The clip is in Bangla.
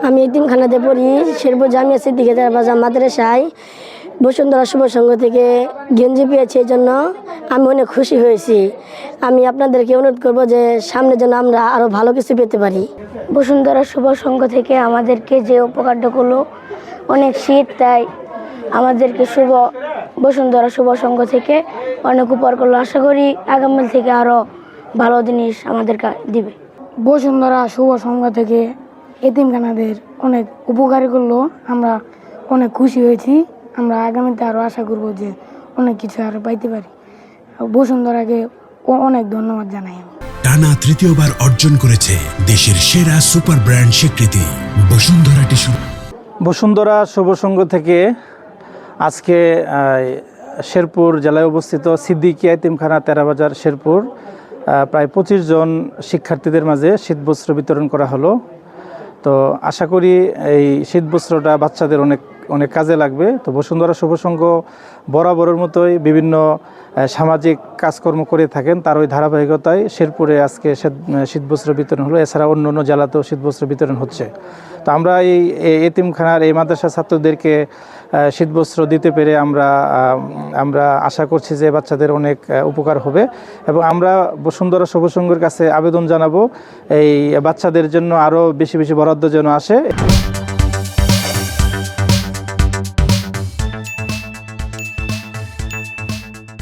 আমি এতিমখানাতে পড়ি, শেরপুর জামিয়া সিদ্দিকিয়া বাজার মাদ্রাসায়। বসুন্ধরা শুভ সংঘ থেকে গেঞ্জি পেয়েছি, এই জন্য আমি অনেক খুশি হয়েছি। আমি আপনাদেরকে অনুরোধ করব যে সামনে যেন আমরা আরও ভালো কিছু পেতে পারি। বসুন্ধরা শুভ সংঘ থেকে আমাদেরকে যে উপকারটা করলো, অনেক শীত, তাই আমাদেরকে বসুন্ধরা শুভ সংঘ থেকে অনেক উপকার করলো। আশা করি আগামী থেকে আরও ভালো জিনিস আমাদেরকে দিবে। বসুন্ধরা শুভ সংঘ থেকে এতিমখানাদের অনেক উপকার করলো, আমরা অনেক খুশি হয়েছি। আমরা আগামীতে আরও আশা করব যে অনেক কিছু আরও পাইতে পারি। বসুন্ধরাকে অনেক ধন্যবাদ জানাই। টানা তৃতীয়বার অর্জন করেছে দেশের সেরা সুপার ব্র্যান্ড স্বীকৃতি বসুন্ধরা টিস্যু। বসুন্ধরা শুভ সংঘ থেকে আজকে শেরপুর জেলায় অবস্থিত সিদ্দিকিয়া এতিমখানা তেরাবাজার শেরপুর প্রায় 25 জন শিক্ষার্থীদের মাঝে শীতবস্ত্র বিতরণ করা হলো। তো আশা করি এই শীতবস্ত্রটা বাচ্চাদের অনেক কাজে লাগবে। তো বসুন্ধরা শুভ সংঘ বরাবরের মতোই বিভিন্ন সামাজিক কাজকর্ম করে থাকেন, তার ওই ধারাবাহিকতায় শেরপুরে আজকে শীতবস্ত্র বিতরণ হলো। এছাড়া অন্য অন্য জেলাতেও শীতবস্ত্র বিতরণ হচ্ছে। তো আমরা এই এতিমখানার এই মাদ্রাসা ছাত্রদেরকে শীতবস্ত্র দিতে পেরে আমরা আশা করছি যে বাচ্চাদের অনেক উপকার হবে, এবং আমরা বসুন্ধরা শুভ সংঘের কাছে আবেদন জানাবো এই বাচ্চাদের জন্য আরও বেশি বেশি বরাদ্দ যেন আসে।